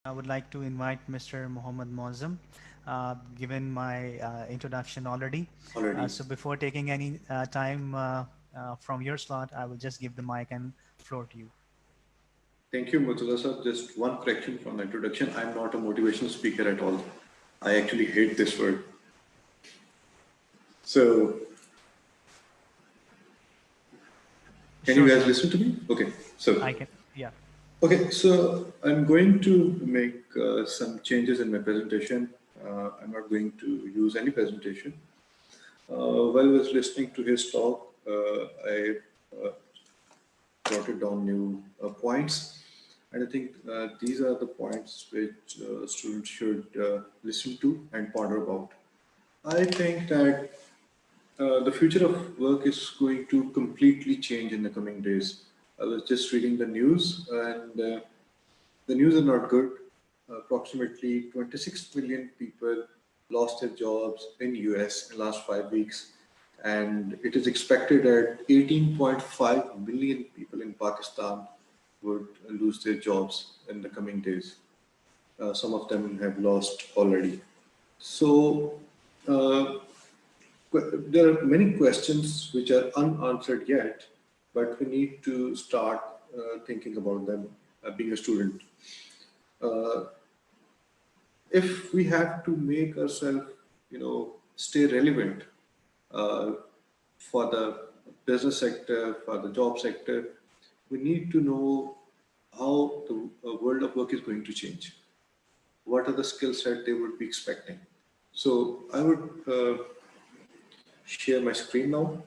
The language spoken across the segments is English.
I would like to invite Mr. Mohammed Moazam, given my introduction already. Already. So before taking any time from your slot, I will just give the mic and floor to you. Thank you, Murtaza sir. Just one correction from the introduction. I'm not a motivational speaker at all. I actually hate this word. So, can you Sure, guys sir. listen to me? Okay. So, I can. Yeah. so I'm going to make some changes in my presentation. I'm not going to use any presentation. While I was listening to his talk, I jotted down new points. And I think these are the points which students should listen to and ponder about. I think that the future of work is going to completely change in the coming days. I was just reading the news, and the news are not good. Approximately 26 million people lost their jobs in US in the last 5 weeks, and it is expected that 18.5 million people in Pakistan would lose their jobs in the coming days. Some of them have lost already. So uh, there are many questions which are unanswered yet, but we need to start thinking about them being a student. Uh, if we have to make ourselves, stay relevant uh, for the business sector, for the job sector, we need to know how the world of work is going to change. What are the skill set they would be expecting? So I would share my screen now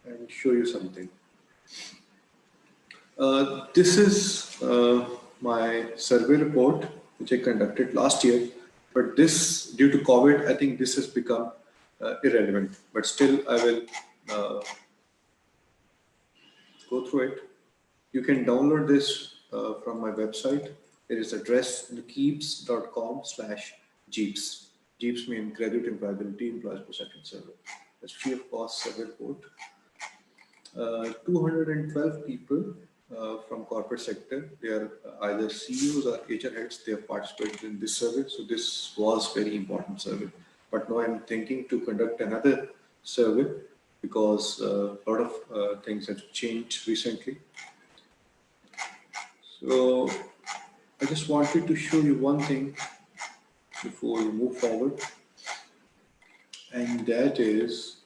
and show you something. This is my survey report, which I conducted last year. But this, due to COVID, I think this has become irrelevant. But still, I will go through it. You can download this from my website. It is addressed keeps.com/jeeps. Jeeps mean Graduate Employability Employees Perception Survey. It's free of cost survey report. 212 people from corporate sector. They are either CEOs or HR heads. They have participated in this survey. So this was very important survey. But now I'm thinking to conduct another survey because a lot of things have changed recently. So I just wanted to show you one thing before we move forward, and that is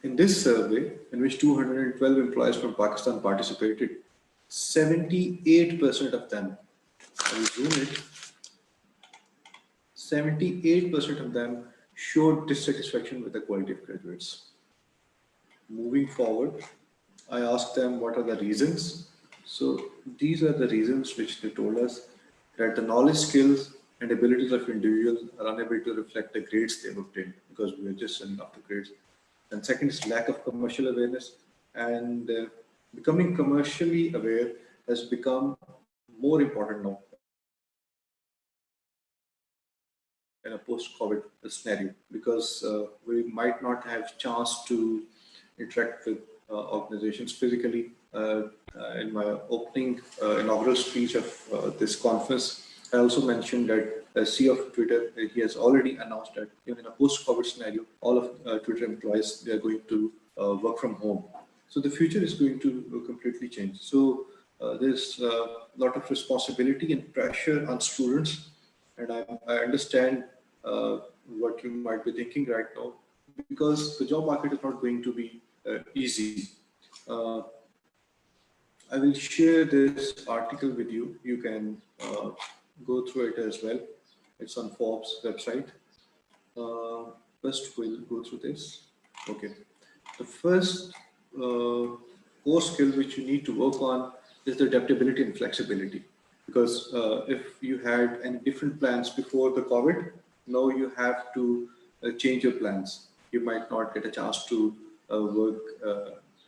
in this survey, in which 212 employees from Pakistan participated, 78% of them, I will zoom it, 78% of them showed dissatisfaction with the quality of graduates. Moving forward, I asked them what are the reasons. So these are the reasons which they told us, that the knowledge, skills, and abilities of individuals are unable to reflect the grades they have obtained because we are just sending off the grades. And second is lack of commercial awareness, and becoming commercially aware has become more important now in a post-COVID scenario because we might not have chance to interact with organizations physically. In my opening inaugural speech of this conference, I also mentioned that the CEO of Twitter, he has already announced that even in a post-COVID scenario, all of Twitter employees, they are going to work from home. So the future is going to completely change. So there's a lot of responsibility and pressure on students, and I understand what you might be thinking right now, because the job market is not going to be easy. Uh, I will share this article with you. You can go through it as well. It's on Forbes website. First, we'll go through this. Okay. The first core skill which you need to work on is the adaptability and flexibility. Because if you had any different plans before the COVID, now you have to change your plans. You might not get a chance to work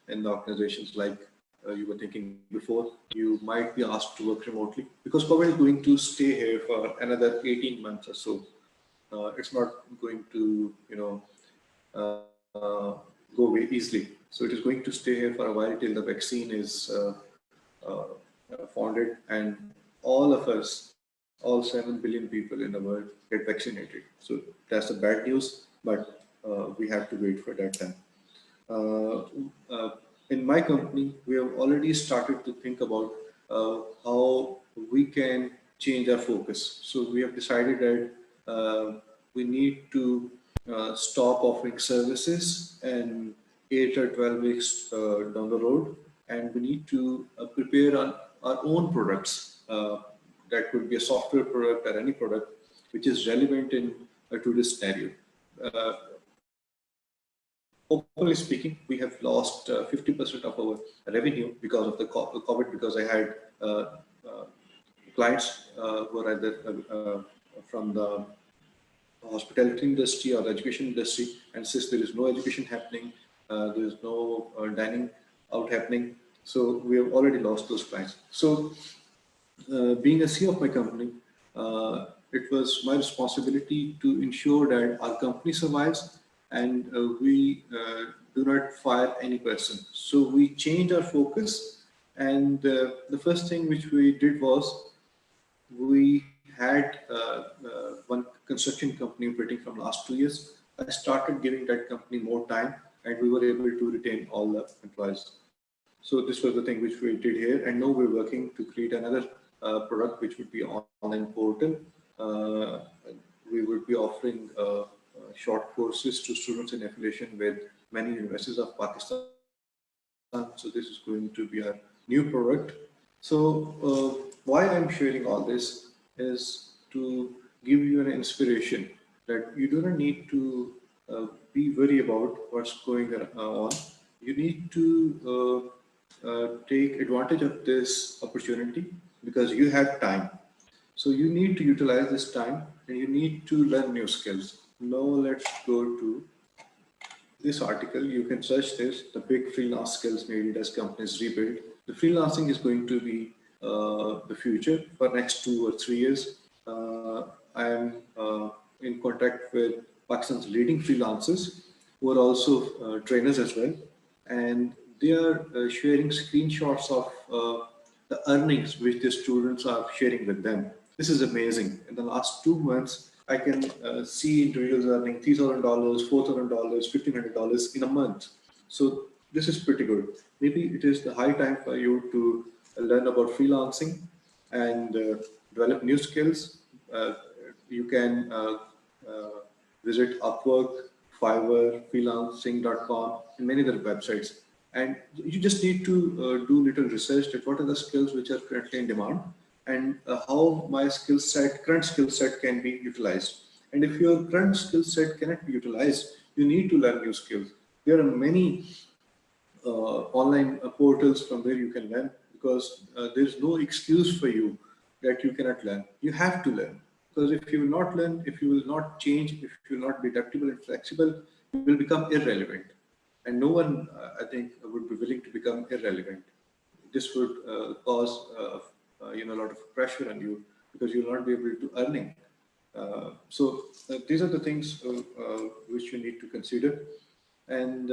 in the organizations like you were thinking before. You might be asked to work remotely because COVID is going to stay here for another 18 months or so. It's not going to, uh, go away easily. So it is going to stay here for a while till the vaccine is founded and all of us, all 7 billion people in the world get vaccinated. So that's the bad news, but we have to wait for that time. Uh, uh, in my company, we have already started to think about how we can change our focus. So we have decided that we need to stop offering services and 8 or 12 weeks down the road, and we need to prepare our own products. That could be a software product or any product which is relevant in to this scenario. Uh, Openly speaking, we have lost 50% of our revenue because of the COVID, because I had uh, clients who are either from the hospitality industry or education industry, and since there is no education happening, there is no dining out happening, so we have already lost those clients. So being a CEO of my company, it was my responsibility to ensure that our company survives and we do not fire any person. So we changed our focus, and the first thing which we did was we had one construction company operating from last 2 years. I started giving that company more time, and we were able to retain all the employees. So this was the thing which we did here, and now we're working to create another product which would be online portal. Uh, we would be offering short courses to students in affiliation with many universities of Pakistan. So this is going to be our new product. So why I'm sharing all this is to give you an inspiration that you do not need to be worried about what's going on. You need to take advantage of this opportunity because you have time. So you need to utilize this time and you need to learn new skills. Now let's go to this article. You can search this, the big freelance skills needed as companies rebuild. The freelancing is going to be the future for next 2 or 3 years. I am in contact with Pakistan's leading freelancers who are also trainers as well. And they are sharing screenshots of the earnings which the students are sharing with them. This is amazing. In the last 2 months, I can see individuals earning $3,000, $4,000, $1,500 in a month. So this is pretty good. Maybe it is the high time for you to learn about freelancing and develop new skills. You can visit Upwork, Fiverr, freelancing.com, and many other websites. And you just need to do little research that what are the skills which are currently in demand and how my skill set, current skill set can be utilized. And if your current skill set cannot be utilized, you need to learn new skills. There are many online portals from where you can learn because there's no excuse for you that you cannot learn. You have to learn because if you will not learn, if you will not change, if you will not be adaptable and flexible, you will become irrelevant. And no one, I think, would be willing to become irrelevant. This would cause a lot of pressure on you because you will not be able to earning. So these are the things which you need to consider. And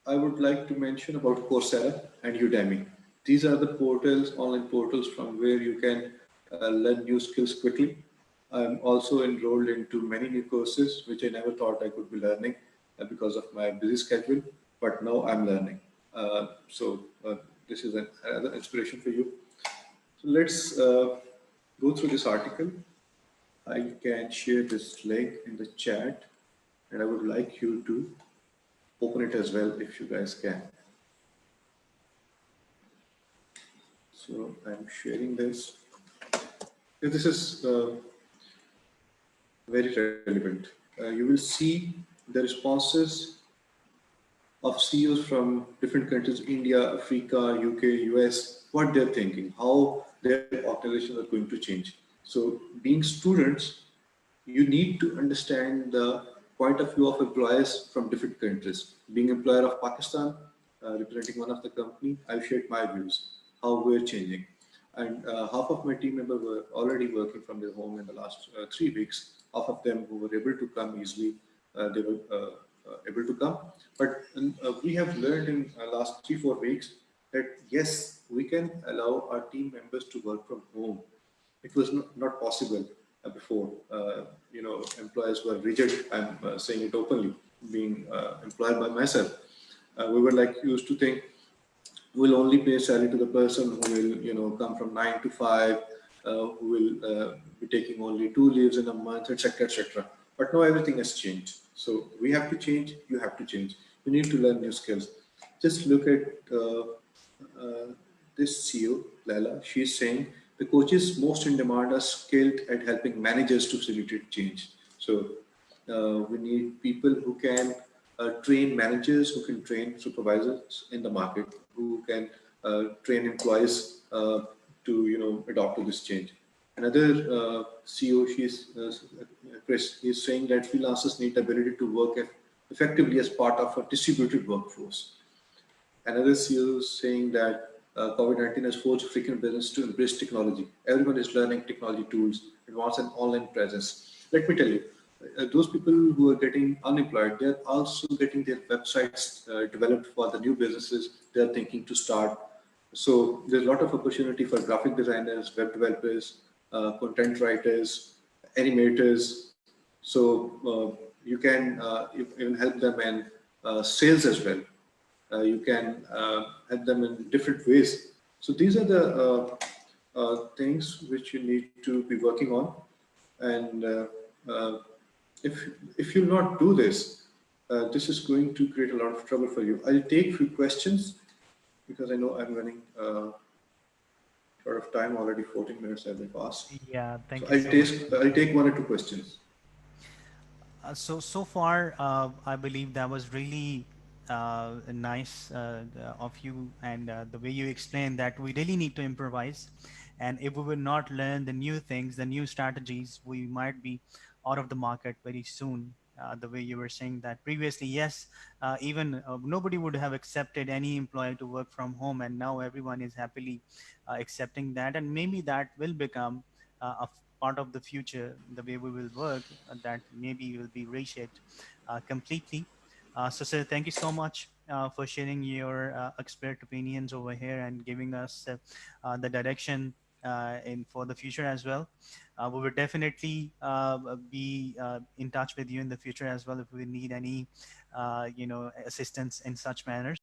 I would like to mention about Coursera and Udemy. These are the portals, online portals from where you can learn new skills quickly. I'm also enrolled into many new courses, which I never thought I could be learning because of my busy schedule, but now I'm learning. So this is another inspiration for you. So let's go through this article. I can share this link in the chat, and I would like you to open it as well if you guys can. So I'm sharing this. This is very relevant. You will see the responses of CEOs from different countries, India, Africa, UK, US, what they're thinking, how their organizations are going to change. So being students, you need to understand the point of view of employers from different countries. Being employer of Pakistan, representing one of the company, I've shared my views, how we're changing. And half of my team members were already working from their home in the last 3 weeks. Half of them who were able to come easily, they were able to come. But we have learned in the last 3-4 weeks that yes, we can allow our team members to work from home. It was not possible before. Employers were rigid. I'm saying it openly, being employed by myself. We were like used to think we'll only pay salary to the person who will, come from 9 to 5, who will be taking only 2 leaves in a month, etc., etc. But now everything has changed. So we have to change. You have to change. You need to learn new skills. Just look at this CEO, Lala. She's saying the coaches most in demand are skilled at helping managers to facilitate change. So we need people who can train managers, who can train supervisors in the market, who can train employees to adopt to this change. Another CEO, Chris, is saying that freelancers need the ability to work effectively as part of a distributed workforce. Another CEO is saying that COVID-19 has forced African business to embrace technology. Everyone is learning technology tools and wants an online presence. Let me tell you, those people who are getting unemployed, they're also getting their websites developed for the new businesses they're thinking to start. So there's a lot of opportunity for graphic designers, web developers, content writers, animators. So you can even help them in sales as well. You can help them in different ways. So these are the things which you need to be working on. And uh, if if you not do this, this is going to create a lot of trouble for you. I'll take few questions because I know I'm running short of time already. 14 minutes have been passed. Yeah, So thank you so much. I'll take one or two questions. So far, I believe that was really nice of you, and the way you explained that we really need to improvise, and if we will not learn the new things, the new strategies, we might be out of the market very soon. The way you were saying that previously, yes, even nobody would have accepted any employee to work from home, and now everyone is happily accepting that, and maybe that will become part of the future, the way we will work, that maybe will be reshaped completely. So, sir, thank you so much for sharing your expert opinions over here and giving us the direction in for the future as well. We will definitely be in touch with you in the future as well if we need any, assistance in such manners.